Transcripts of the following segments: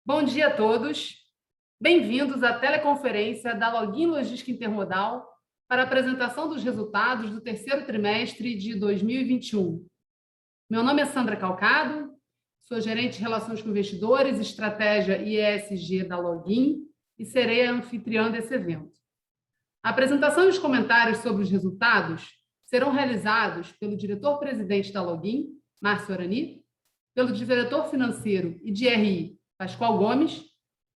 Bom dia a todos. Bem-vindos à teleconferência da Login Logística Intermodal para a apresentação dos resultados do terceiro trimestre de 2021. Meu nome é Sandra Calcado, sou gerente de Relações com Investidores, Estratégia e ESG da Login e serei a anfitriã desse evento. A apresentação e os comentários sobre os resultados serão realizados pelo diretor-presidente da Login, Márcio Arani, pelo diretor financeiro e de RI, Pascoal Gomes,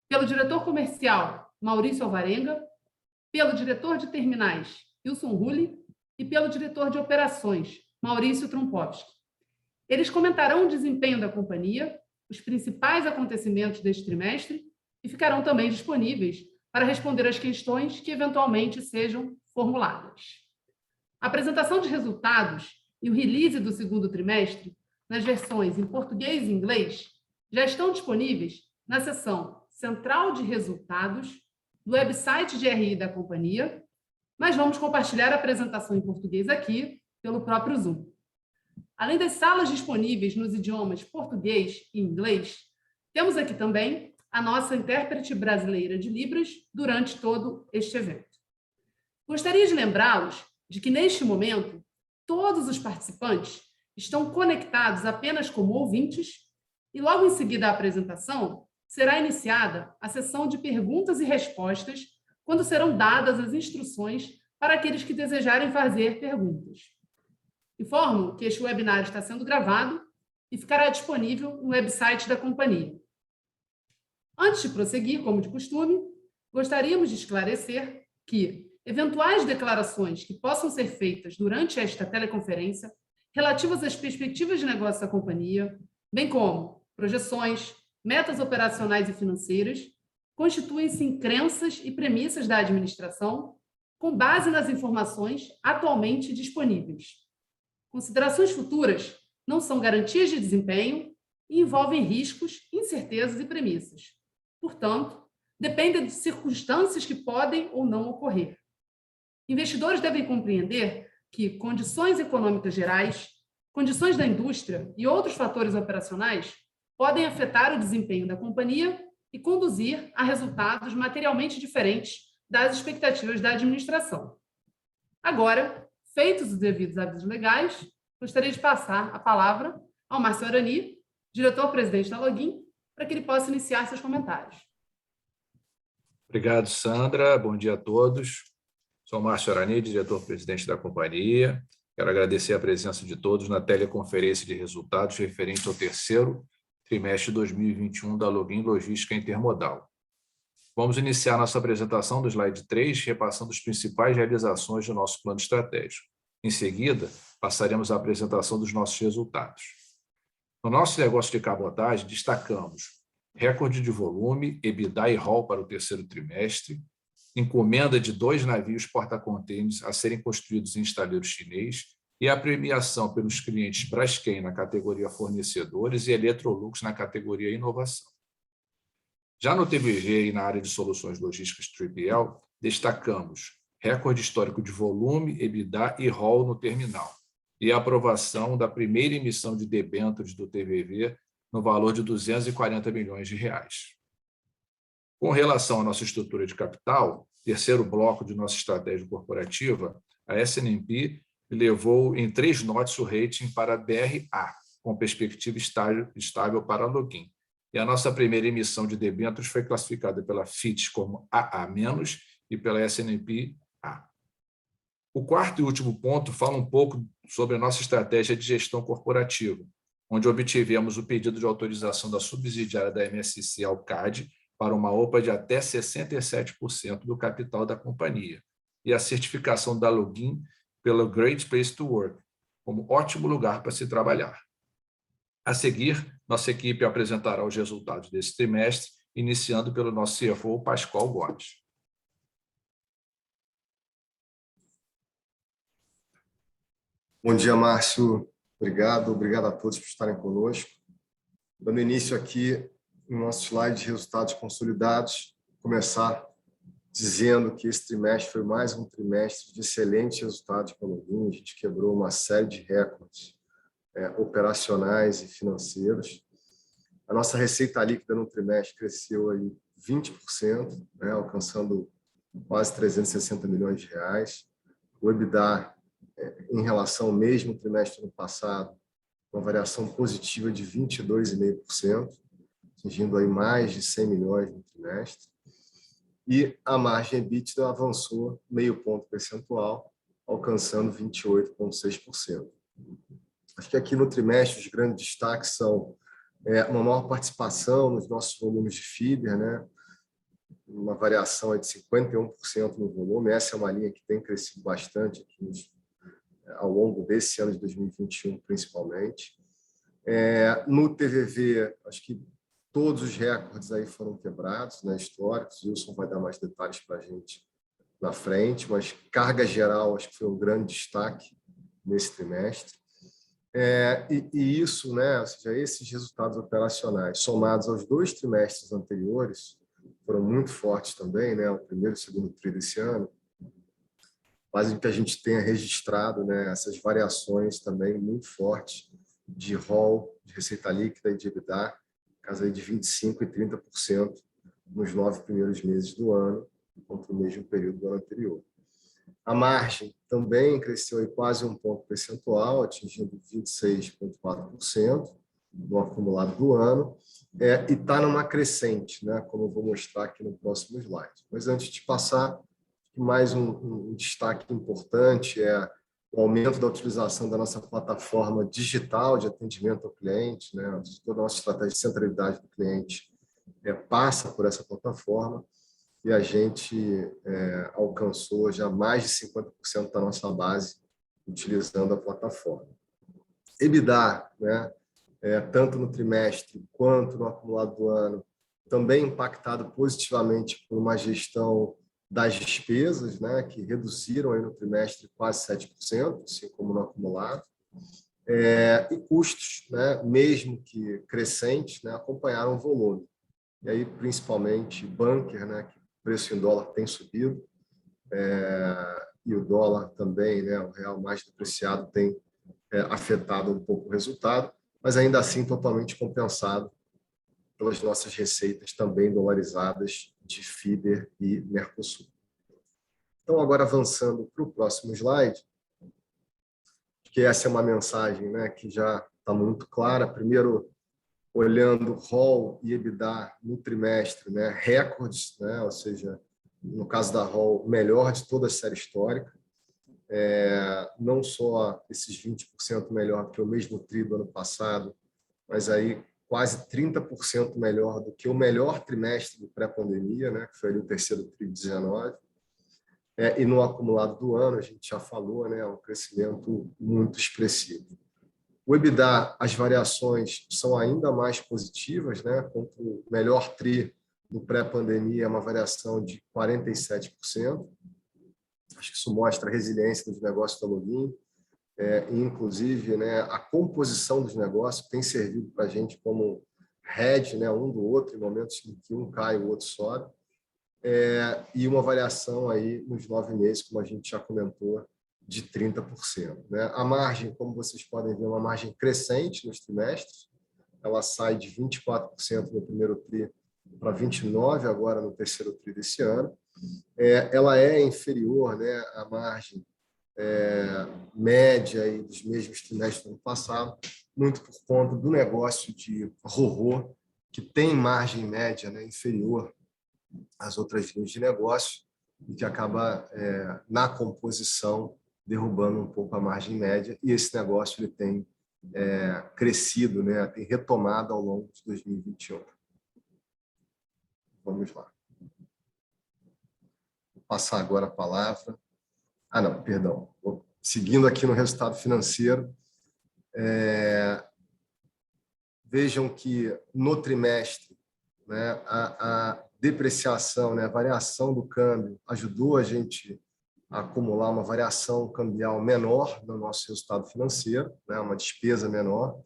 pelo diretor comercial, Maurício Alvarenga, pelo diretor de terminais, Wilson Rulli, e pelo diretor de operações, Maurício Trumpovski. Eles comentarão o desempenho da companhia, os principais acontecimentos deste trimestre e ficarão também disponíveis para responder às questões que eventualmente sejam formuladas. A apresentação de resultados e o release do segundo trimestre, nas versões em português e inglês, já estão disponíveis na seção Central de Resultados do website de RI da companhia, mas vamos compartilhar a apresentação em português aqui pelo próprio Zoom. Além das salas disponíveis nos idiomas português e inglês, temos aqui também a nossa intérprete brasileira de Libras durante todo este evento. Gostaria de lembrá-los de que, neste momento, todos os participantes estão conectados apenas como ouvintes e, logo em seguida à apresentação, será iniciada a sessão de perguntas e respostas, quando serão dadas as instruções para aqueles que desejarem fazer perguntas. Informo que este webinar está sendo gravado e ficará disponível no website da companhia. Antes de prosseguir, como de costume, gostaríamos de esclarecer que eventuais declarações que possam ser feitas durante esta teleconferência relativas às perspectivas de negócio da companhia, bem como projeções, metas operacionais e financeiras, constituem-se em crenças e premissas da administração com base nas informações atualmente disponíveis. Considerações futuras não são garantias de desempenho e envolvem riscos, incertezas e premissas. Portanto, dependem de circunstâncias que podem ou não ocorrer. Investidores devem compreender que condições econômicas gerais, condições da indústria e outros fatores operacionais podem afetar o desempenho da companhia e conduzir a resultados materialmente diferentes das expectativas da administração. Agora, feitos os devidos avisos legais, gostaria de passar a palavra ao Márcio Arani, diretor-presidente da Login, para que ele possa iniciar seus comentários. Obrigado, Sandra. Bom dia a todos. Sou Márcio Arani, diretor-presidente da companhia. Quero agradecer a presença de todos na teleconferência de resultados referente ao terceiro trimestre de 2021 da Login Logística Intermodal. Vamos iniciar nossa apresentação do slide 3, repassando as principais realizações do nosso plano estratégico. Em seguida, passaremos à apresentação dos nossos resultados. No nosso negócio de cabotagem, destacamos recorde de volume, EBITDA e ROL para o terceiro trimestre, encomenda de 2 navios porta-contêineres a serem construídos em estaleiro chinês e a premiação pelos clientes Braskem na categoria Fornecedores e Electrolux na categoria Inovação. Já no TBV e na área de soluções logísticas 3PL, destacamos recorde histórico de volume, EBITDA e ROL no terminal e a aprovação da primeira emissão de debêntures do TBV no valor de R$240 milhões. Com relação à nossa estrutura de capital, terceiro bloco de nossa estratégia corporativa, a S&P levou em 3 notes o rating para BRA, com perspectiva estável para a Login. E a nossa primeira emissão de debêntures foi classificada pela Fitch como AA- e pela S&P A. O quarto e último ponto fala um pouco sobre a nossa estratégia de gestão corporativa, onde obtivemos o pedido de autorização da subsidiária da MSC Alcade para uma OPA de até 67% do capital da companhia e a certificação da Login pela Great Place to Work, como ótimo lugar para se trabalhar. A seguir, nossa equipe apresentará os resultados desse trimestre, iniciando pelo nosso CFO, Pascoal Gomes. Bom dia, Márcio. Obrigado a todos por estarem conosco. Dando início aqui no nosso slide de resultados consolidados, começar dizendo que esse trimestre foi mais um trimestre de excelentes resultados para a Login. A gente quebrou uma série de recordes operacionais e financeiros. A nossa receita líquida no trimestre cresceu aí 20%, né, alcançando quase 360 milhões de reais. O EBITDA, em relação ao mesmo trimestre do passado, uma variação positiva de 22,5%, atingindo aí mais de 100 milhões no trimestre. E a margem EBITDA avançou meio ponto percentual, alcançando 28,6%. Acho que aqui no trimestre os grandes destaques são uma maior participação nos nossos volumes de feeder, né? Uma variação de 51% no volume. Essa é uma linha que tem crescido bastante aqui ao longo desse ano de 2021, principalmente. No TVV, acho que todos os recordes aí foram quebrados, né, históricos. O Wilson vai dar mais detalhes para a gente na frente, mas carga geral acho que foi um grande destaque nesse trimestre. E isso, né, ou seja, esses resultados operacionais, somados aos 2 trimestres anteriores, foram muito fortes também, né, o primeiro e o segundo tri desse ano, fazem com que a gente tenha registrado, né, essas variações também muito fortes de ROL, de receita líquida e de EBITDA, caso aí de 25% e 30% nos 9 primeiros meses do ano, contra o mesmo período do ano anterior. A margem também cresceu aí quase um ponto percentual, atingindo 26,4% no acumulado do ano, e está numa crescente, né, como eu vou mostrar aqui no próximo slide. Mas antes de passar, mais um destaque importante é o aumento da utilização da nossa plataforma digital de atendimento ao cliente, né? Toda a nossa estratégia de centralidade do cliente passa por essa plataforma e a gente alcançou já mais de 50% da nossa base utilizando a plataforma. EBITDA, né? Tanto no trimestre quanto no acumulado do ano, também impactado positivamente por uma gestão das despesas, né, que reduziram aí no trimestre quase 7%, assim como no acumulado, e custos, né, mesmo que crescentes, né, acompanharam o volume. E aí, principalmente, bunker, né, que o preço em dólar tem subido, e o dólar também, né, o real mais depreciado, tem afetado um pouco o resultado, mas ainda assim totalmente compensado pelas nossas receitas também dolarizadas de feeder e Mercosul. Então, agora avançando para o próximo slide, que essa é uma mensagem, né, que já está muito clara. Primeiro, olhando ROL e EBITDA no trimestre, né, recordes, né, ou seja, no caso da ROL, melhor de toda a série histórica. Não só esses 20% melhor que o mesmo tri do ano passado, mas aí quase 30% melhor do que o melhor trimestre do pré-pandemia, né, que foi ali o terceiro tri de 19. E no acumulado do ano, a gente já falou, né, um crescimento muito expressivo. O EBITDA, as variações são ainda mais positivas, né, contra o melhor tri do pré-pandemia, é uma variação de 47%. Acho que isso mostra a resiliência dos negócios da Login. Inclusive, né, a composição dos negócios tem servido para a gente como hedge, né, um do outro, em momentos em que um cai, o outro sobe, e uma variação aí nos 9 meses, como a gente já comentou, de 30%. Né? A margem, como vocês podem ver, é uma margem crescente nos trimestres, ela sai de 24% no primeiro tri para 29% agora no terceiro tri desse ano. Ela é inferior, né, à margem média aí dos mesmos trimestres do ano passado, muito por conta do negócio de RoRo, que tem margem média, né, inferior às outras linhas de negócio e que acaba, na composição, derrubando um pouco a margem média. E esse negócio ele tem crescido, né, tem retomado ao longo de 2021. Vamos lá. Vou passar agora a palavra. Não, perdão. Seguindo aqui no resultado financeiro, vejam que no trimestre, né, a depreciação, né, a variação do câmbio ajudou a gente a acumular uma variação cambial menor no nosso resultado financeiro, né, uma despesa menor.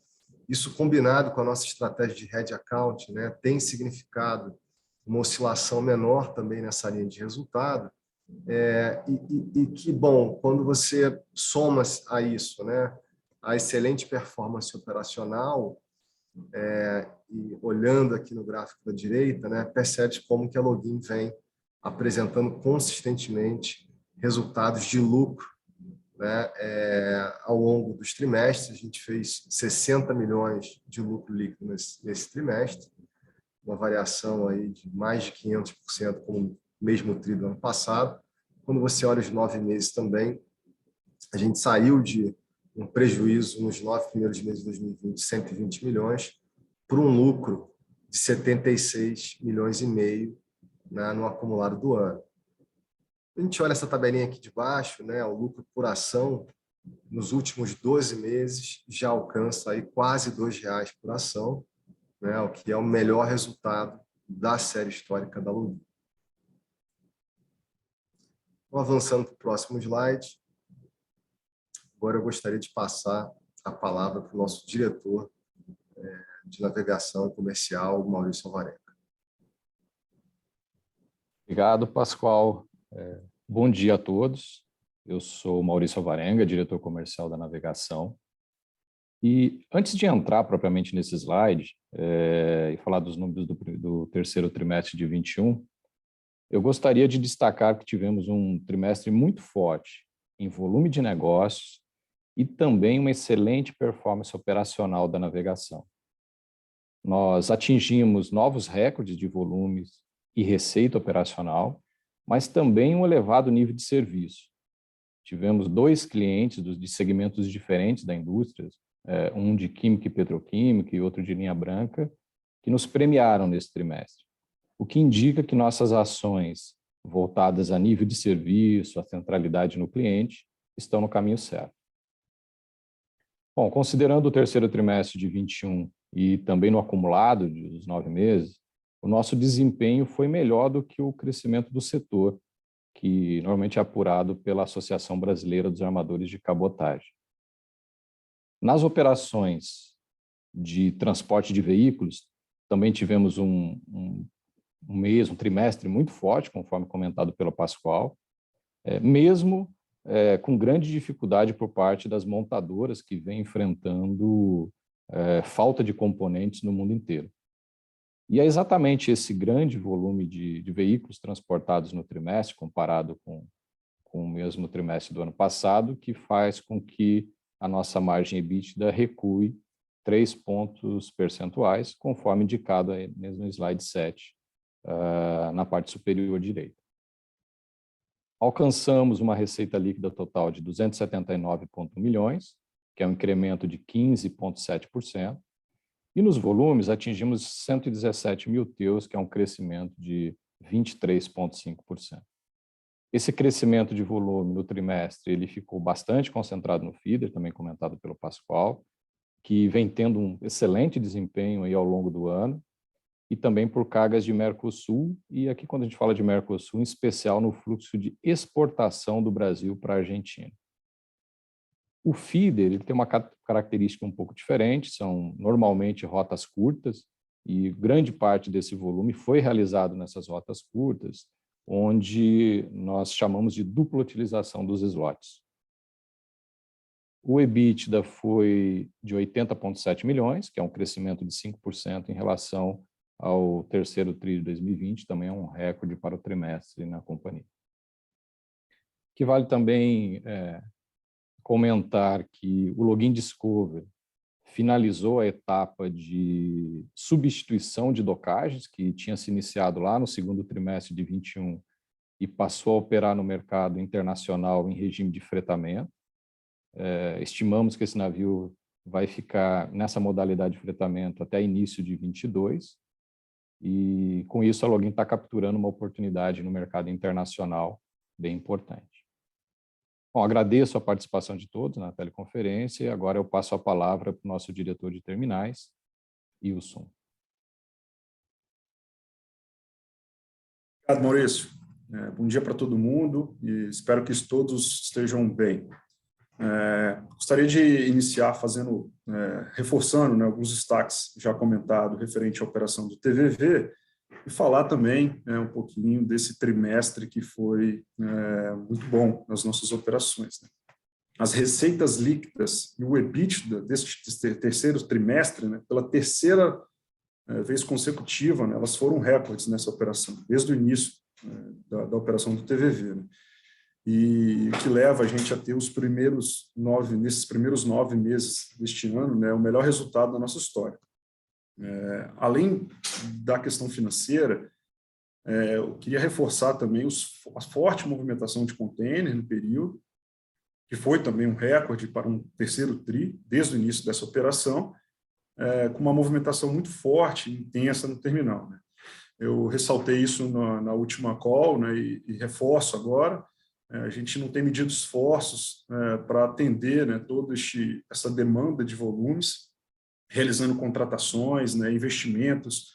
Isso combinado com a nossa estratégia de hedge account, né, tem significado uma oscilação menor também nessa linha de resultado. E que bom, quando você soma a isso, né, a excelente performance operacional, e olhando aqui no gráfico da direita, né, percebe como que a Login vem apresentando consistentemente resultados de lucro, né, ao longo dos trimestres. A gente fez 60 milhões de lucro líquido nesse trimestre, uma variação aí de mais de 500% com o mesmo tri do ano passado. Quando você olha os 9 meses também, a gente saiu de um prejuízo nos 9 primeiros meses de 2020 de 120 milhões para um lucro de 76 milhões e meio, né, no acumulado do ano. A gente olha essa tabelinha aqui de baixo, né, o lucro por ação nos últimos 12 meses já alcança aí quase R$2 por ação, né, o que é o melhor resultado da série histórica da Login. Avançando para o próximo slide, agora eu gostaria de passar a palavra para o nosso diretor de navegação comercial, Maurício Alvarenga. Obrigado, Pascoal. Bom dia a todos. Eu sou Maurício Alvarenga, diretor comercial da navegação. E antes de entrar propriamente nesse slide e falar dos números do terceiro trimestre de 21, eu gostaria de destacar que tivemos um trimestre muito forte em volume de negócios e também uma excelente performance operacional da navegação. Nós atingimos novos recordes de volumes e receita operacional, mas também um elevado nível de serviço. Tivemos 2 clientes de segmentos diferentes da indústria, um de química e petroquímica e outro de linha branca, que nos premiaram nesse trimestre, o que indica que nossas ações voltadas a nível de serviço, a centralidade no cliente, estão no caminho certo. Bom, considerando o terceiro trimestre de 21 e também no acumulado dos 9 meses, o nosso desempenho foi melhor do que o crescimento do setor, que normalmente é apurado pela Associação Brasileira dos Armadores de Cabotagem. Nas operações de transporte de veículos, também tivemos um trimestre muito forte, conforme comentado pelo Pascoal, mesmo com grande dificuldade por parte das montadoras que vêm enfrentando falta de componentes no mundo inteiro. E é exatamente esse grande volume de veículos transportados no trimestre, comparado com o mesmo trimestre do ano passado, que faz com que a nossa margem EBITDA recue 3 pontos percentuais, conforme indicado aí no slide 7, na parte superior direita. Alcançamos uma receita líquida total de 279,1 milhões, que é um incremento de 15,7%, e nos volumes atingimos 117 mil TEUs, que é um crescimento de 23,5%. Esse crescimento de volume no trimestre ele ficou bastante concentrado no feeder, também comentado pelo Pascoal, que vem tendo um excelente desempenho aí ao longo do ano, e também por cargas de Mercosul, e aqui quando a gente fala de Mercosul, em especial no fluxo de exportação do Brasil para a Argentina. O feeder ele tem uma característica um pouco diferente, são normalmente rotas curtas, e grande parte desse volume foi realizado nessas rotas curtas, onde nós chamamos de dupla utilização dos slots. O EBITDA foi de 80,7 milhões, que é um crescimento de 5% em relação ao terceiro tri de 2020, também é um recorde para o trimestre na companhia. Que vale também comentar que o Login Discover finalizou a etapa de substituição de docagens, que tinha se iniciado lá no segundo trimestre de 21 e passou a operar no mercado internacional em regime de fretamento. Estimamos que esse navio vai ficar nessa modalidade de fretamento até início de 22, e com isso a Login está capturando uma oportunidade no mercado internacional bem importante. Bom, agradeço a participação de todos na teleconferência e agora eu passo a palavra para o nosso diretor de terminais, Ilson. Obrigado, Maurício. Bom dia para todo mundo e espero que todos estejam bem. Gostaria de iniciar reforçando alguns destaques já comentados referente à operação do TVV e falar também um pouquinho desse trimestre que foi muito bom nas nossas operações. as receitas líquidas e o EBITDA desse terceiro trimestre, né, pela terceira vez consecutiva, né, elas foram recordes nessa operação, desde o início da operação do TVV, né? E o que leva a gente a ter nesses primeiros 9 meses deste ano, né, o melhor resultado da nossa história. Além da questão financeira, eu queria reforçar também a forte movimentação de container no período, que foi também um recorde para um terceiro TRI, desde o início dessa operação, com uma movimentação muito forte e intensa no terminal, né? Eu ressaltei isso na última call, né, e reforço agora. A gente não tem medido esforços para atender, né, toda essa demanda de volumes, realizando contratações, né, investimentos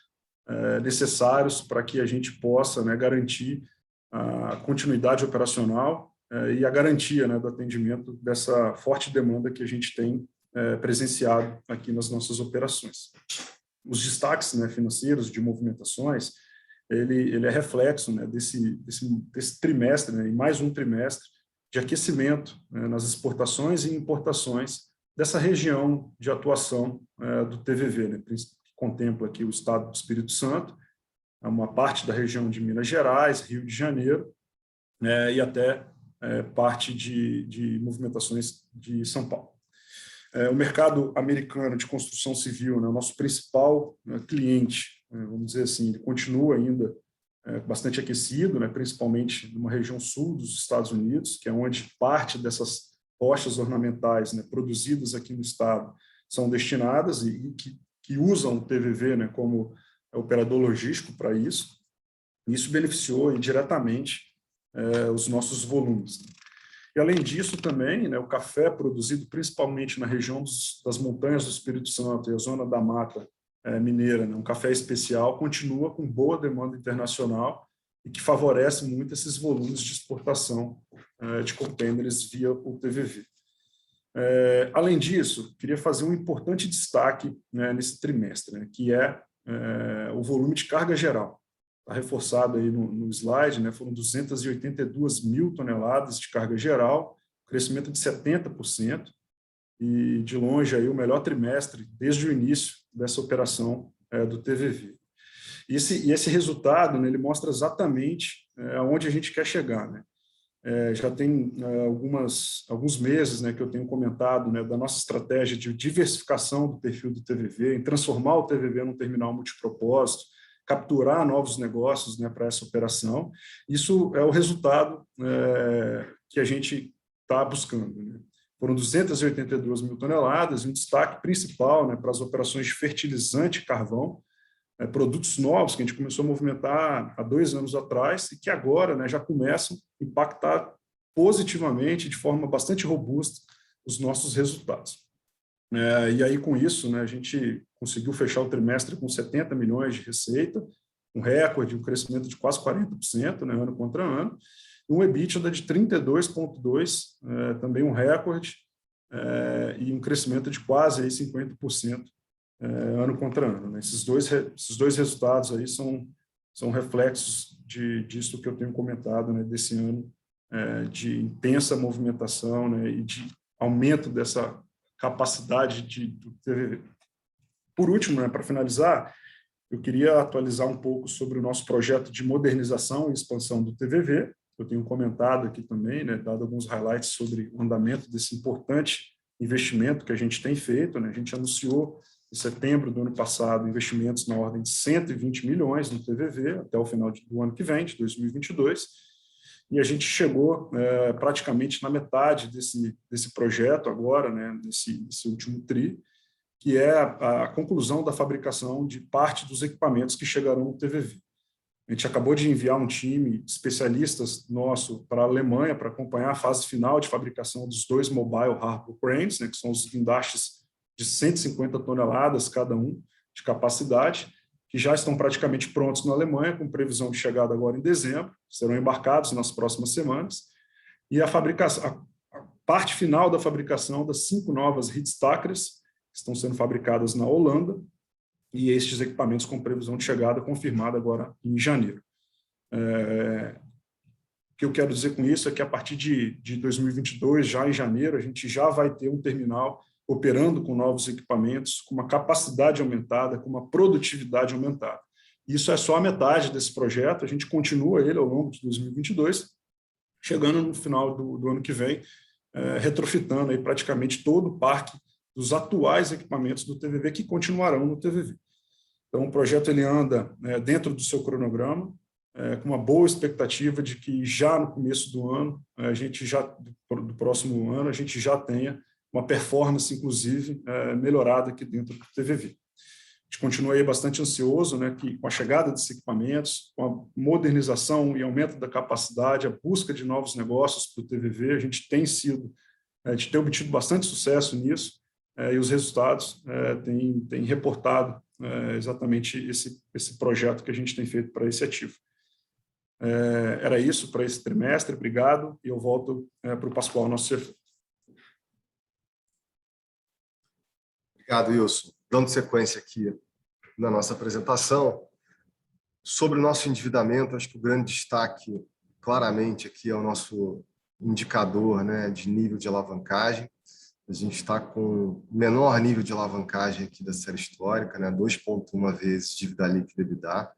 necessários para que a gente possa, né, garantir a continuidade operacional e a garantia, né, do atendimento dessa forte demanda que a gente tem presenciado aqui nas nossas operações. Os destaques, né, financeiros de movimentações, ele é reflexo, né, desse trimestre, né, e mais um trimestre de aquecimento, né, nas exportações e importações dessa região de atuação do TVV, né, que contempla aqui o estado do Espírito Santo, uma parte da região de Minas Gerais, Rio de Janeiro, e até parte de movimentações de São Paulo. O mercado americano de construção civil, né, o nosso principal cliente, vamos dizer assim, ele continua ainda bastante aquecido, né, principalmente numa região sul dos Estados Unidos, que é onde parte dessas rochas ornamentais, né, produzidas aqui no estado são destinadas e que usam o TVV, né, como operador logístico para isso. Isso beneficiou indiretamente os nossos volumes. E, além disso, também, né, o café produzido principalmente na região das montanhas do Espírito Santo e a zona da Mata Mineira, né, um café especial, continua com boa demanda internacional e que favorece muito esses volumes de exportação de contêineres via o TVV. Além disso, queria fazer um importante destaque, né, nesse trimestre, né, que é o volume de carga geral. Está reforçado aí no slide, né, foram 282 mil toneladas de carga geral, crescimento de 70%, e de longe aí o melhor trimestre desde o início dessa operação do TVV. E esse resultado, né, ele mostra exatamente aonde a gente quer chegar, né? Já tem alguns meses, né, que eu tenho comentado, né, da nossa estratégia de diversificação do perfil do TVV, em transformar o TVV num terminal multipropósito, capturar novos negócios, né, para essa operação. Isso é o resultado que a gente está buscando, né? Foram 282 mil toneladas, um destaque principal, né, para as operações de fertilizante e carvão, produtos novos que a gente começou a movimentar há 2 anos atrás e que agora, né, já começam a impactar positivamente, de forma bastante robusta, os nossos resultados. E aí, com isso, né, a gente conseguiu fechar o trimestre com 70 milhões de receita, um recorde, um crescimento de quase 40%, né, ano contra ano, um EBITDA de 32,2, também um recorde, e um crescimento de quase aí 50%, ano contra ano, né? Esses dois resultados aí são reflexos disso que eu tenho comentado, né, desse ano de intensa movimentação, né, e de aumento dessa capacidade do TVV. Por último, né, para finalizar, eu queria atualizar um pouco sobre o nosso projeto de modernização e expansão do TVV. Eu tenho comentado aqui também, né, dado alguns highlights sobre o andamento desse importante investimento que a gente tem feito, né? A gente anunciou em setembro do ano passado investimentos na ordem de 120 milhões no TVV até o final do ano que vem, de 2022, e a gente chegou praticamente na metade desse projeto agora, né, nesse último TRI, que é a conclusão da fabricação de parte dos equipamentos que chegarão no TVV. A gente acabou de enviar um time de especialistas nosso para a Alemanha para acompanhar a fase final de fabricação dos 2 Mobile Harbor Cranes, né, que são os guindastes de 150 toneladas cada um de capacidade, que já estão praticamente prontos na Alemanha, com previsão de chegada agora em dezembro, serão embarcados nas próximas semanas, e a parte final da fabricação das 5 novas Heatstackers, que estão sendo fabricadas na Holanda, e estes equipamentos com previsão de chegada confirmada agora em janeiro. que eu quero dizer com isso é que a partir de 2022, já em janeiro, a gente já vai ter um terminal operando com novos equipamentos, com uma capacidade aumentada, com uma produtividade aumentada. Isso é só a metade desse projeto, a gente continua ele ao longo de 2022, chegando no final do ano que vem, retrofitando aí praticamente todo o parque dos atuais equipamentos do TVV que continuarão no TVV. Então, o projeto ele anda dentro do seu cronograma, com uma boa expectativa de que já no começo do ano, do próximo ano, a gente já tenha uma performance, inclusive, melhorada aqui dentro do TVV. A gente continua aí bastante ansioso, né, que com a chegada desses equipamentos, com a modernização e aumento da capacidade, a busca de novos negócios para o TVV, a gente tem obtido bastante sucesso nisso, e os resultados têm reportado exatamente esse projeto que a gente tem feito para esse ativo. Era isso para esse trimestre, obrigado, e eu volto para o Pascoal, nosso CFO. Obrigado, Wilson. Dando sequência aqui na nossa apresentação, sobre o nosso endividamento, acho que o grande destaque, claramente, aqui é o nosso indicador, né, de nível de alavancagem. A gente está com o menor nível de alavancagem aqui da série histórica, né, 2,1 vezes dívida líquida EBITDA.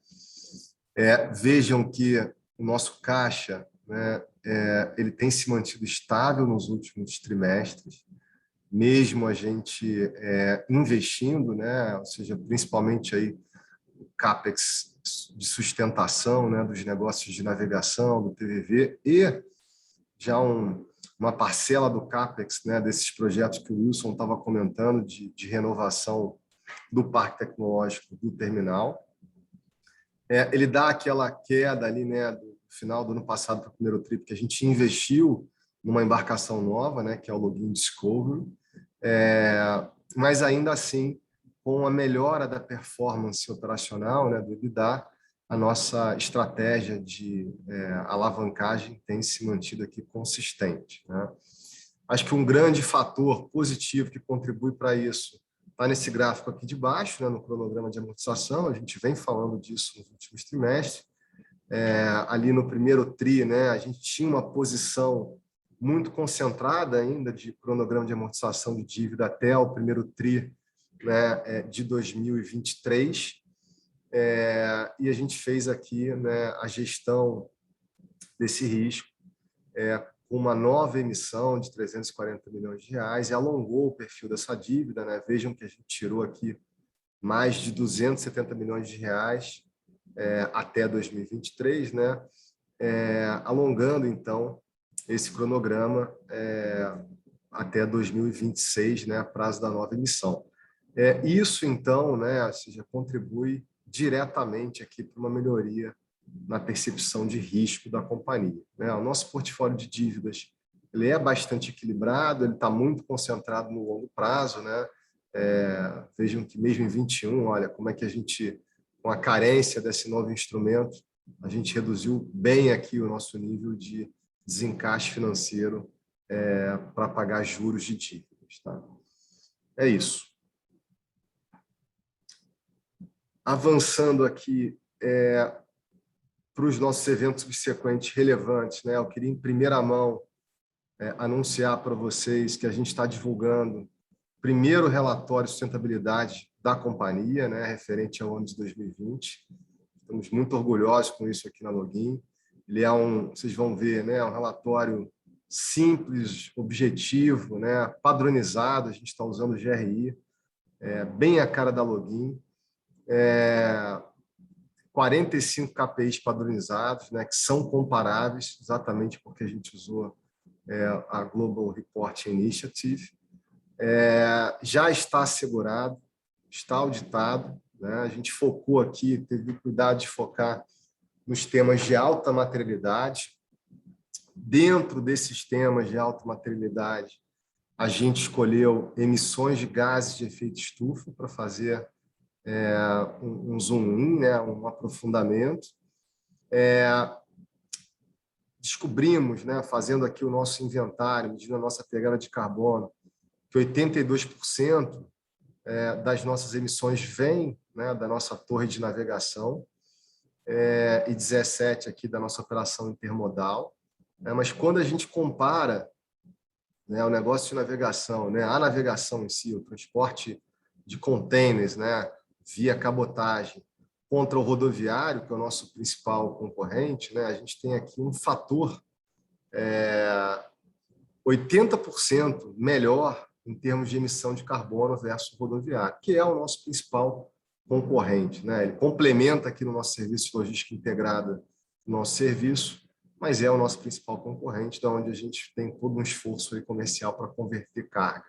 Vejam que o nosso caixa, né, ele tem se mantido estável nos últimos trimestres, mesmo a gente investindo, né, ou seja, principalmente aí o CAPEX de sustentação, né, dos negócios de navegação, do TVV, e já uma parcela do CAPEX, né, desses projetos que o Wilson estava comentando, de renovação do parque tecnológico do terminal. Ele dá aquela queda ali, né, do final do ano passado para o primeiro tri, que a gente investiu numa embarcação nova, né, que é o Login Discovery, mas ainda assim, com a melhora da performance operacional, né, do EBITDA, a nossa estratégia de alavancagem tem se mantido aqui consistente, né? Acho que um grande fator positivo que contribui para isso está nesse gráfico aqui de baixo, né, no cronograma de amortização. A gente vem falando disso nos últimos trimestres. Ali no primeiro tri, né, a gente tinha uma posição muito concentrada ainda de cronograma de amortização de dívida até o primeiro tri, né, de 2023. E a gente fez aqui, né, a gestão desse risco com uma nova emissão de 340 milhões de reais e alongou o perfil dessa dívida, né? Vejam que a gente tirou aqui mais de 270 milhões de reais até 2023, né? Alongando, então, esse cronograma até 2026, né? Prazo da nova emissão. Isso, então, né? Ou seja, contribui diretamente aqui para uma melhoria na percepção de risco da companhia, né? O nosso portfólio de dívidas ele é bastante equilibrado, ele está muito concentrado no longo prazo, né? Vejam que mesmo em 21, olha como é que a gente, com a carência desse novo instrumento, a gente reduziu bem aqui o nosso nível de desencaixe financeiro para pagar juros de dívidas, tá? É isso. Avançando aqui para os nossos eventos subsequentes relevantes, né? Eu queria, em primeira mão, anunciar para vocês que a gente está divulgando o primeiro relatório de sustentabilidade da companhia, né? Referente ao ano de 2020. Estamos muito orgulhosos com isso aqui na Login. Ele vocês vão ver, né? Um relatório simples, objetivo, né? Padronizado. A gente está usando o GRI, bem a cara da Login. 45 KPIs padronizados, né, que são comparáveis, exatamente porque a gente usou a Global Reporting Initiative. Já está assegurado, está auditado, né? A gente focou aqui, teve cuidado de focar nos temas de alta materialidade. Dentro desses temas de alta materialidade, a gente escolheu emissões de gases de efeito estufa para fazer um zoom-in, né, um aprofundamento. Descobrimos, né, fazendo aqui o nosso inventário, medindo a nossa pegada de carbono, que 82% das nossas emissões vem, né, da nossa torre de navegação e 17% aqui da nossa operação intermodal. né? Mas quando a gente compara, né, o negócio de navegação, né, a navegação em si, o transporte de contêineres, né, via cabotagem, contra o rodoviário, que é o nosso principal concorrente, né, a gente tem aqui um fator 80% melhor em termos de emissão de carbono versus rodoviário, que é o nosso principal concorrente, né? Ele complementa aqui no nosso serviço de logística integrada, nosso serviço, mas é o nosso principal concorrente, da onde a gente tem todo um esforço aí comercial para converter carga.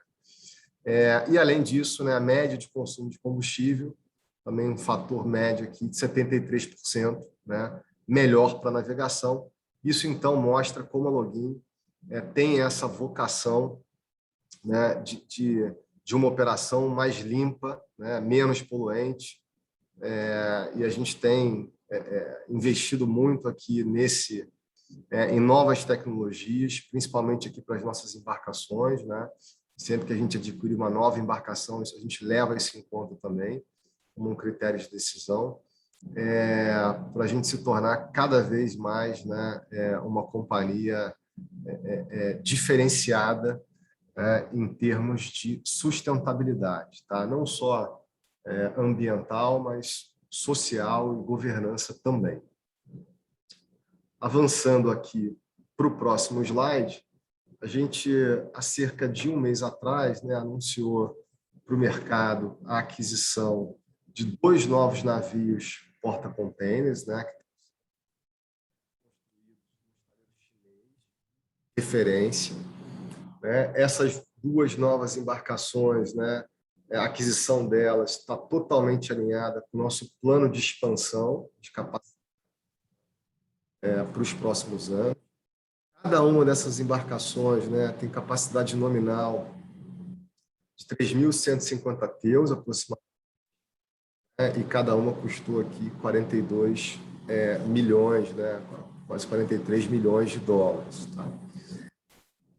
E, além disso, né, a média de consumo de combustível, também um fator médio aqui de 73%, né, melhor para a navegação. Isso, então, mostra como a Login tem essa vocação, né, de uma operação mais limpa, né, menos poluente, e a gente tem investido muito aqui em novas tecnologias, principalmente aqui para as nossas embarcações, né? Sempre que a gente adquire uma nova embarcação, a gente leva isso em conta também, como um critério de decisão, para a gente se tornar cada vez mais, né, uma companhia diferenciada em termos de sustentabilidade, tá? Não só ambiental, mas social e governança também. Avançando aqui para o próximo slide, a gente, há cerca de um mês atrás, né, anunciou para o mercado a aquisição de 2 novos navios porta-containers, né, referência, né? Essas 2 novas embarcações, né, a aquisição delas está totalmente alinhada com o nosso plano de expansão de capacidade para os próximos anos. Cada uma dessas embarcações, né, tem capacidade nominal de 3.150 teus, aproximadamente, e cada uma custou aqui 42 milhões, né, quase 43 milhões de dólares. Tá?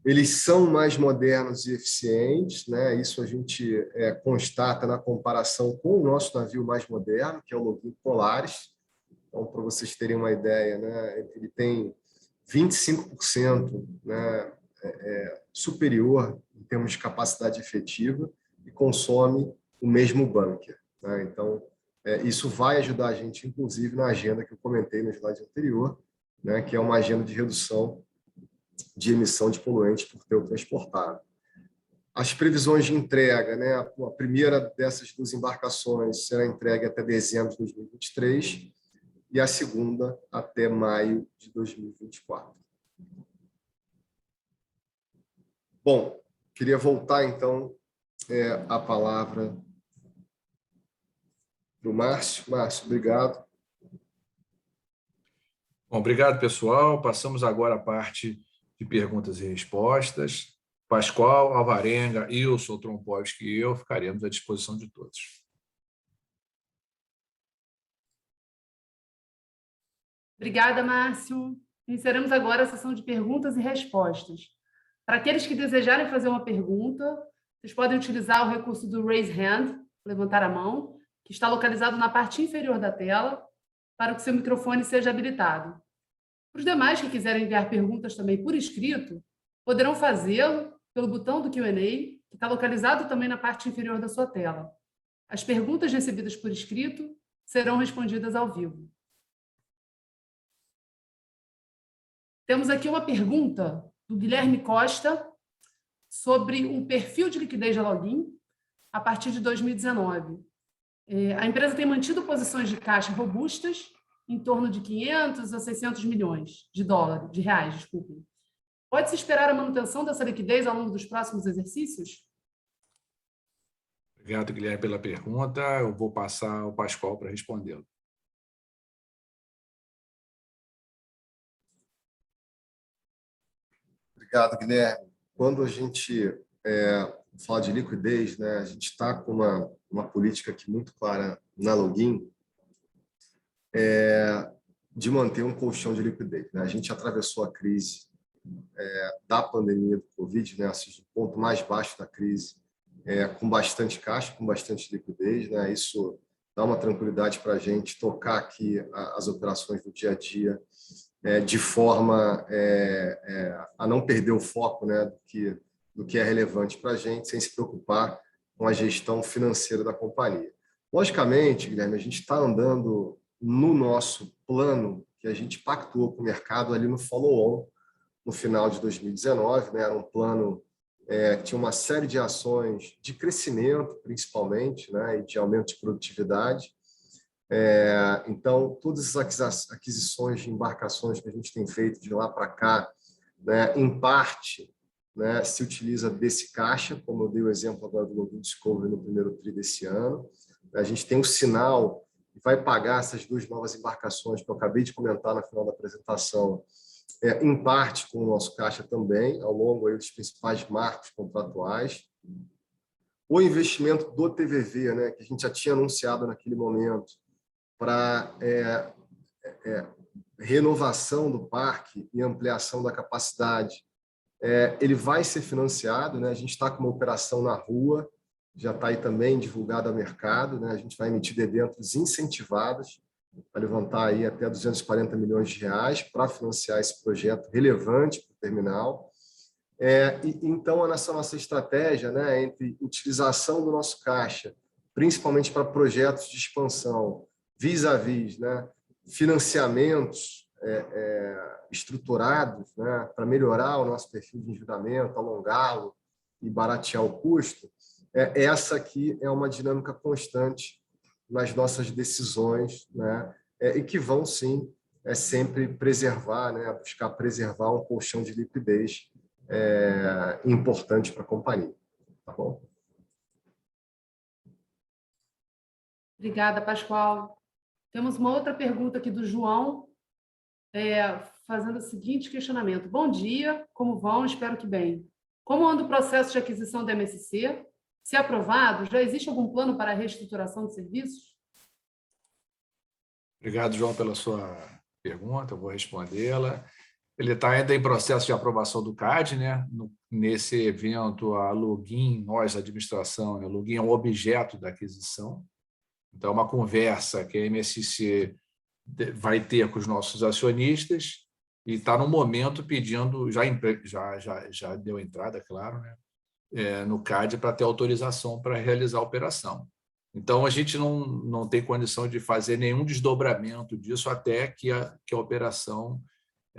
Eles são mais modernos e eficientes, né? Isso a gente constata na comparação com o nosso navio mais moderno, que é o Login Polaris. Então, para vocês terem uma ideia, né, ele tem 25%, né, superior em termos de capacidade efetiva e consome o mesmo bunker, né? Então, isso vai ajudar a gente, inclusive, na agenda que eu comentei no slide anterior, né, que é uma agenda de redução de emissão de poluentes por teu transportado. As previsões de entrega, né, a primeira dessas 2 embarcações será entregue até dezembro de 2023 e a segunda até maio de 2024. Bom, queria voltar, então, a palavra para o Márcio. Márcio, obrigado. Bom, obrigado, pessoal. Passamos agora à parte de perguntas e respostas. Pascoal, Alvarenga, Ilson, Trompovski e eu ficaremos à disposição de todos. Obrigada, Márcio. Iniciaremos agora a sessão de perguntas e respostas. Para aqueles que desejarem fazer uma pergunta, vocês podem utilizar o recurso do Raise Hand, levantar a mão, que está localizado na parte inferior da tela, para que seu microfone seja habilitado. Os demais que quiserem enviar perguntas também por escrito, poderão fazê-lo pelo botão do Q&A, que está localizado também na parte inferior da sua tela. As perguntas recebidas por escrito serão respondidas ao vivo. Temos aqui uma pergunta do Guilherme Costa sobre o perfil de liquidez da Login a partir de 2019. A empresa tem mantido posições de caixa robustas em torno de 500 a 600 milhões de reais, desculpem. Pode-se esperar a manutenção dessa liquidez ao longo dos próximos exercícios? Obrigado, Guilherme, pela pergunta. Eu vou passar ao Pascoal para respondê-lo. Obrigado, Guilherme. Quando a gente fala de liquidez, né, a gente está com uma política aqui muito clara na Login, de manter um colchão de liquidez, né? A gente atravessou a crise da pandemia do Covid, né, assim, o ponto mais baixo da crise, com bastante caixa, com bastante liquidez, né? Isso dá uma tranquilidade para a gente tocar aqui as operações do dia a dia de forma a não perder o foco, né, do que é relevante para a gente, sem se preocupar com a gestão financeira da companhia. Logicamente, Guilherme, a gente está andando no nosso plano que a gente pactuou com o mercado ali no follow-on, no final de 2019, né? Era um plano que tinha uma série de ações de crescimento, principalmente, né? E de aumento de produtividade. Então, todas essas aquisições de embarcações que a gente tem feito de lá para cá, né? Em parte, né? Se utiliza desse caixa, como eu dei o exemplo agora do Login Discovery no primeiro tri desse ano. A gente tem o sinal e vai pagar essas 2 novas embarcações que eu acabei de comentar no final da apresentação, em parte com o nosso caixa também, ao longo aí dos principais marcos contratuais. O investimento do TVV, né, que a gente já tinha anunciado naquele momento, para renovação do parque e ampliação da capacidade, ele vai ser financiado, né? A gente está com uma operação na rua, já está aí também divulgado ao mercado, né? A gente vai emitir debêntures incentivadas para levantar aí até 240 milhões de reais para financiar esse projeto relevante para o terminal. Então, nessa nossa estratégia, né, entre utilização do nosso caixa, principalmente para projetos de expansão, vis-à-vis, né, financiamentos estruturados, né, para melhorar o nosso perfil de endividamento, alongá-lo e baratear o custo, essa aqui é uma dinâmica constante nas nossas decisões, né, e que vão, sim, sempre preservar, né, buscar preservar um colchão de liquidez importante para a companhia. Tá bom? Obrigada, Pascoal. Temos uma outra pergunta aqui do João, fazendo o seguinte questionamento. Bom dia, como vão? Espero que bem. Como anda o processo de aquisição da MSC? Se aprovado, já existe algum plano para a reestruturação de serviços? Obrigado, João, pela sua pergunta, eu vou respondê-la. Ele está ainda em processo de aprovação do CAD, né? Nesse evento, a Login, nós, a administração, a Login é um objeto da aquisição. Então, é uma conversa que a MSC vai ter com os nossos acionistas e está no momento pedindo, já deu entrada, claro, né? No CAD para ter autorização para realizar a operação. Então, a gente não tem condição de fazer nenhum desdobramento disso até que a operação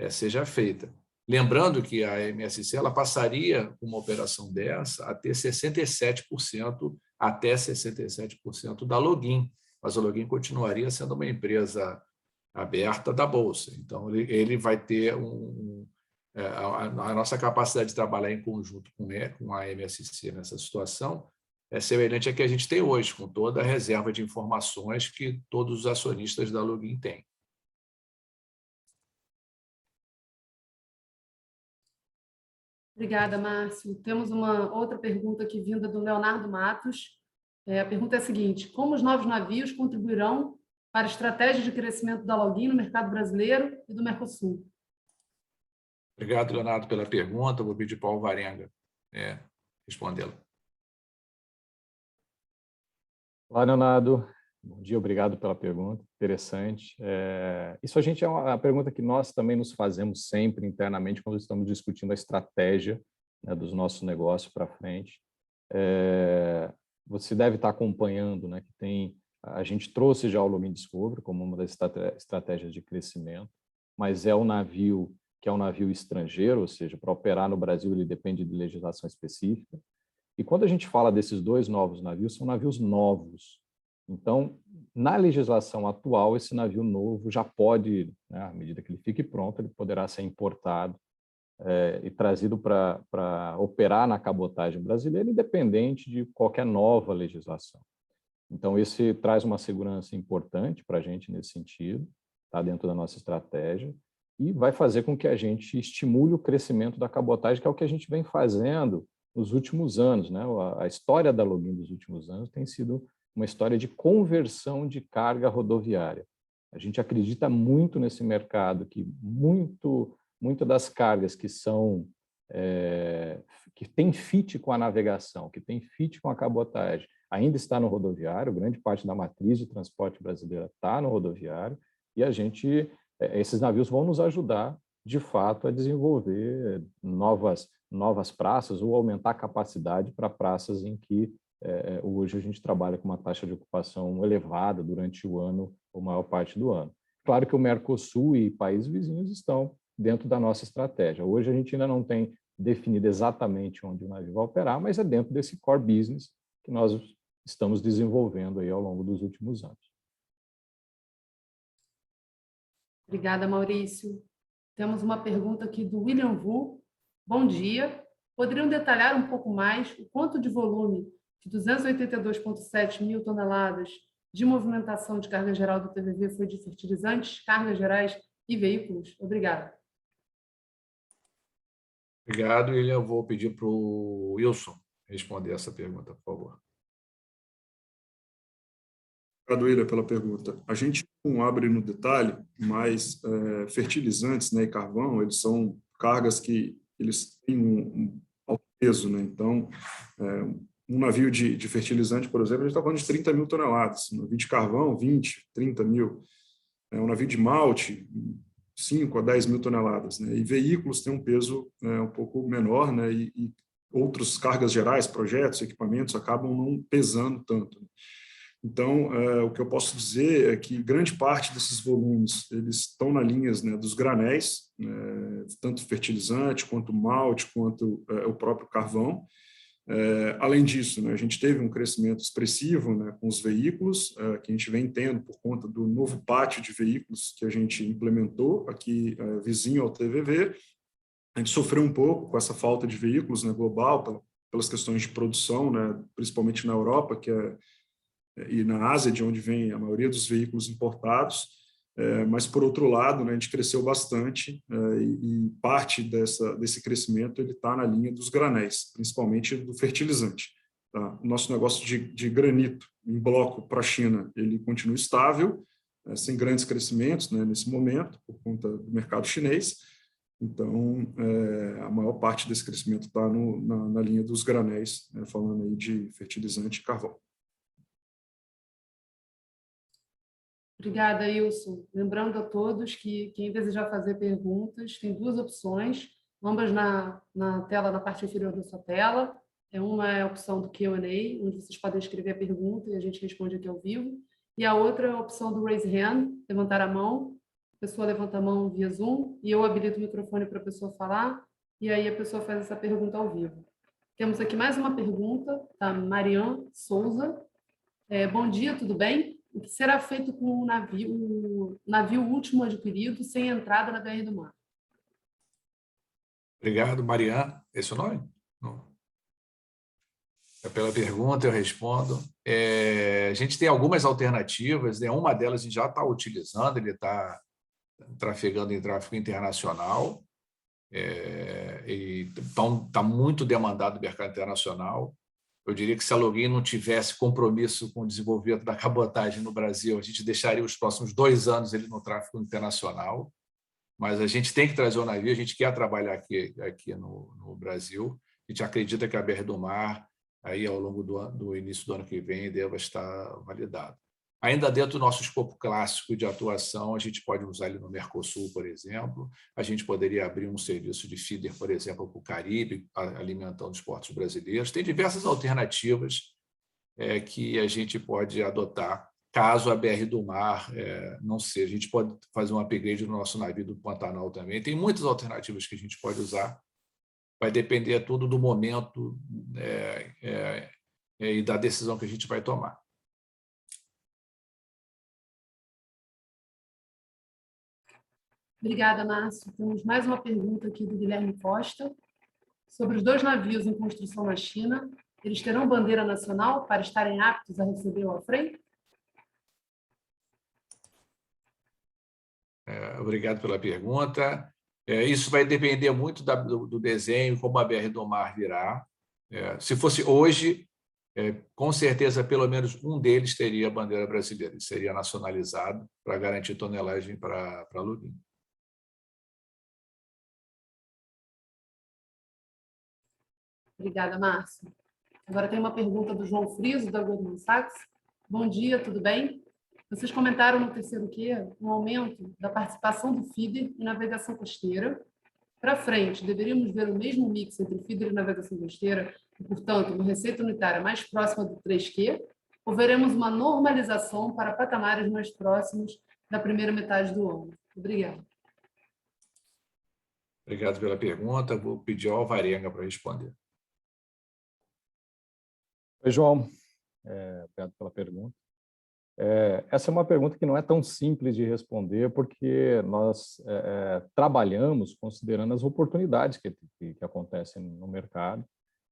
seja feita. Lembrando que a MSC ela passaria uma operação dessa a ter 67%, até 67% da Login, mas a Login continuaria sendo uma empresa aberta da Bolsa. Então, ele vai ter a nossa capacidade de trabalhar em conjunto com a MSC nessa situação é semelhante à que a gente tem hoje, com toda a reserva de informações que todos os acionistas da Login têm. Obrigada, Márcio. Temos uma outra pergunta aqui vinda do Leonardo Matos. A pergunta é a seguinte: como os novos navios contribuirão para a estratégia de crescimento da Login no mercado brasileiro e do Mercosul? Obrigado, Leonardo, pela pergunta. Vou pedir para o Alvarenga respondê-la. Olá, Leonardo. Bom dia, obrigado pela pergunta, interessante. Isso a gente é uma pergunta que nós também nos fazemos sempre internamente quando estamos discutindo a estratégia, né, dos nossos negócios para frente. Você deve estar acompanhando, né, que a gente trouxe já o Login Discovery como uma das estratégias de crescimento, mas é um navio que é um navio estrangeiro, ou seja, para operar no Brasil ele depende de legislação específica. E quando a gente fala desses 2 novos navios, são navios novos. Então, na legislação atual, esse navio novo já pode, né, à medida que ele fique pronto, ele poderá ser importado e trazido para operar na cabotagem brasileira, independente de qualquer nova legislação. Então, esse traz uma segurança importante para a gente nesse sentido, está dentro da nossa estratégia, e vai fazer com que a gente estimule o crescimento da cabotagem, que é o que a gente vem fazendo nos últimos anos, né? A história da Login dos últimos anos tem sido uma história de conversão de carga rodoviária. A gente acredita muito nesse mercado, que muito das cargas que tem fit com a navegação, que tem fit com a cabotagem, ainda está no rodoviário, grande parte da matriz de transporte brasileira está no rodoviário, e a gente esses navios vão nos ajudar, de fato, a desenvolver novas praças ou aumentar a capacidade para praças em que hoje a gente trabalha com uma taxa de ocupação elevada durante o ano, ou maior parte do ano. Claro que o Mercosul e países vizinhos estão dentro da nossa estratégia. Hoje a gente ainda não tem definido exatamente onde o navio vai operar, mas é dentro desse core business que nós estamos desenvolvendo aí ao longo dos últimos anos. Obrigada, Maurício. Temos uma pergunta aqui do William Vu. Bom dia. Poderiam detalhar um pouco mais o quanto de volume de 282,7 mil toneladas de movimentação de carga geral do TVV foi de fertilizantes, cargas gerais e veículos? Obrigada. Obrigado, e eu vou pedir para o Wilson responder essa pergunta, por favor. Obrigado, William, pela pergunta. A gente não abre no detalhe, mas fertilizantes, né, e carvão, eles são cargas que eles têm um alto peso, né? Então, um navio de fertilizante, por exemplo, a gente está falando de 30 mil toneladas. Um navio de carvão, 20, 30 mil. Um navio de malte, 5 a 10 mil toneladas, né? E veículos têm um peso um pouco menor, né? E outras cargas gerais, projetos, equipamentos, acabam não pesando tanto. Então, o que eu posso dizer é que grande parte desses volumes eles estão na linha, né, dos granéis, tanto fertilizante, quanto malte, quanto o próprio carvão. Além disso, né, a gente teve um crescimento expressivo, né, com os veículos, que a gente vem tendo por conta do novo pátio de veículos que a gente implementou aqui, vizinho ao TVV. A gente sofreu um pouco com essa falta de veículos, né, global, pelas questões de produção, né, principalmente na Europa, e na Ásia, de onde vem a maioria dos veículos importados, mas, por outro lado, né, a gente cresceu bastante e parte desse crescimento ele está na linha dos granéis, principalmente do fertilizante. Tá? O nosso negócio de granito em bloco para a China, ele continua estável, sem grandes crescimentos, né, nesse momento, por conta do mercado chinês. Então, a maior parte desse crescimento está na linha dos granéis, né, falando aí de fertilizante e carvão. Obrigada, Wilson. Lembrando a todos que quem desejar fazer perguntas tem duas opções, ambas na tela, na parte inferior da sua tela. Uma é a opção do Q&A, onde vocês podem escrever a pergunta e a gente responde aqui ao vivo. E a outra é a opção do Raise Hand, levantar a mão. A pessoa levanta a mão via Zoom e eu habilito o microfone para a pessoa falar e aí a pessoa faz essa pergunta ao vivo. Temos aqui mais uma pergunta da Marian Souza. Bom dia, tudo bem? O que será feito com o navio último adquirido sem entrada na BR do Mar? Obrigado, Mariana. Esse é o nome? Não. Pela pergunta, eu respondo. A gente tem algumas alternativas, né? Uma delas a gente já está utilizando, ele está trafegando em tráfego internacional, então está muito demandado no mercado internacional. Eu diria que se a Login não tivesse compromisso com o desenvolvimento da cabotagem no Brasil, a gente deixaria os próximos 2 anos ele no tráfego internacional, mas a gente tem que trazer o navio, a gente quer trabalhar aqui no Brasil, a gente acredita que a BR do Mar, aí, ao longo do início do ano que vem, deva estar validado. Ainda dentro do nosso escopo clássico de atuação, a gente pode usar ele no Mercosul, por exemplo. A gente poderia abrir um serviço de feeder, por exemplo, para o Caribe, alimentando os portos brasileiros. Tem diversas alternativas que a gente pode adotar, caso a BR do Mar não seja. A gente pode fazer um upgrade no nosso navio do Pantanal também. Tem muitas alternativas que a gente pode usar. Vai depender tudo do momento e da decisão que a gente vai tomar. Obrigada, Márcio. Temos mais uma pergunta aqui do Guilherme Costa. Sobre os 2 navios em construção na China, eles terão bandeira nacional para estarem aptos a receber o AFREM? Obrigado pela pergunta. Isso vai depender muito do desenho, como a BR do Mar virá. Se fosse hoje, com certeza, pelo menos um deles teria a bandeira brasileira, seria nacionalizado para garantir tonelagem para a Login. Obrigada, Márcio. Agora tem uma pergunta do João Friso, da Goldman Sachs. Bom dia, tudo bem? Vocês comentaram no terceiro Q um aumento da participação do feeder em navegação costeira. Para frente, deveríamos ver o mesmo mix entre feeder e navegação costeira, e, portanto, uma receita unitária mais próxima do 3Q, ou veremos uma normalização para patamares mais próximos da primeira metade do ano? Obrigada. Obrigado pela pergunta. Vou pedir ao Alvarenga para responder. Oi, João. Obrigado pela pergunta. Essa é uma pergunta que não é tão simples de responder, porque nós trabalhamos considerando as oportunidades que acontecem no mercado,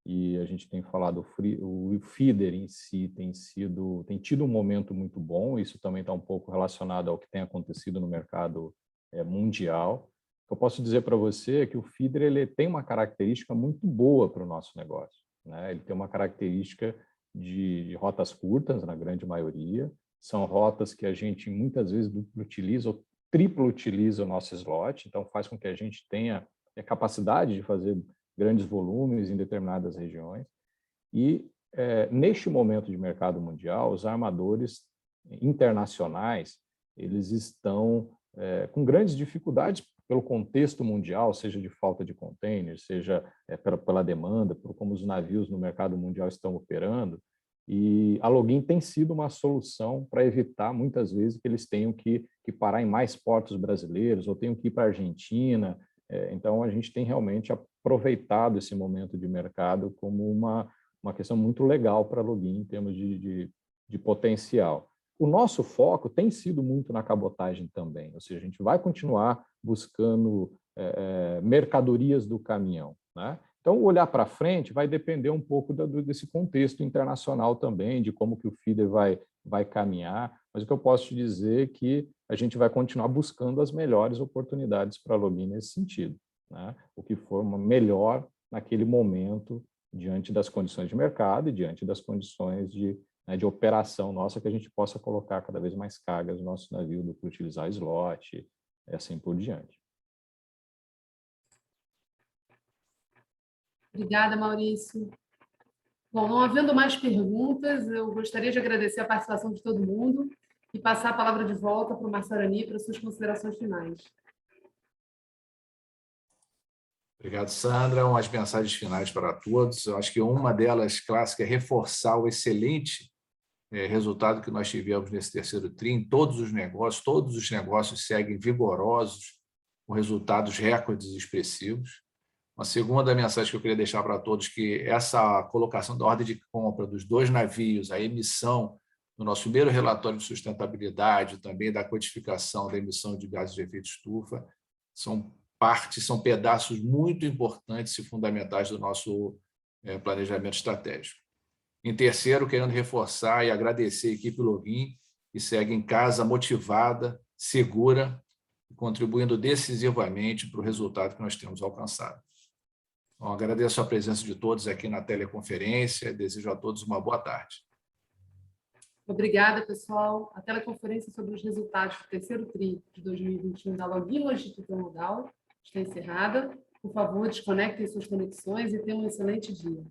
e a gente tem falado, o feeder em si tem tido um momento muito bom. Isso também está um pouco relacionado ao que tem acontecido no mercado mundial. Eu posso dizer para você que o feeder ele tem uma característica muito boa para o nosso negócio, né? Ele tem uma característica de rotas curtas, na grande maioria. São rotas que a gente muitas vezes duplo utiliza ou triplo utiliza o nosso slot, então faz com que a gente tenha a capacidade de fazer grandes volumes em determinadas regiões. E neste momento de mercado mundial, os armadores internacionais eles estão com grandes dificuldades pelo contexto mundial, seja de falta de containers, seja pela demanda, por como os navios no mercado mundial estão operando. E a Login tem sido uma solução para evitar, muitas vezes, que eles tenham que parar em mais portos brasileiros ou tenham que ir para a Argentina. Então, a gente tem realmente aproveitado esse momento de mercado como uma questão muito legal para a Login em termos de potencial. O nosso foco tem sido muito na cabotagem também, ou seja, a gente vai continuar buscando mercadorias do caminhão, né? Então, olhar para frente vai depender um pouco desse contexto internacional também, de como que o feeder vai caminhar, mas o que eu posso te dizer é que a gente vai continuar buscando as melhores oportunidades para a Login nesse sentido, né? O que for melhor naquele momento, diante das condições de mercado e diante das condições de operação nossa, que a gente possa colocar cada vez mais cargas no nosso navio, do que utilizar slot, e assim por diante. Obrigada, Maurício. Bom, não havendo mais perguntas, eu gostaria de agradecer a participação de todo mundo e passar a palavra de volta para o Márcio Arani para suas considerações finais. Obrigado, Sandra. Umas mensagens finais para todos. Eu acho que uma delas, clássica, é reforçar o excelente resultado que nós tivemos nesse terceiro TRI em todos os negócios seguem vigorosos, com resultados recordes expressivos. Uma segunda mensagem que eu queria deixar para todos, que essa colocação da ordem de compra dos 2 navios, a emissão do nosso primeiro relatório de sustentabilidade, também da codificação da emissão de gases de efeito estufa, são pedaços muito importantes e fundamentais do nosso planejamento estratégico. Em terceiro, querendo reforçar e agradecer a equipe Login, que segue em casa motivada, segura, contribuindo decisivamente para o resultado que nós temos alcançado. Bom, agradeço a presença de todos aqui na teleconferência e desejo a todos uma boa tarde. Obrigada, pessoal. A teleconferência sobre os resultados do terceiro TRI de 2021 da Login Logística Intermodal está encerrada. Por favor, desconectem suas conexões e tenham um excelente dia.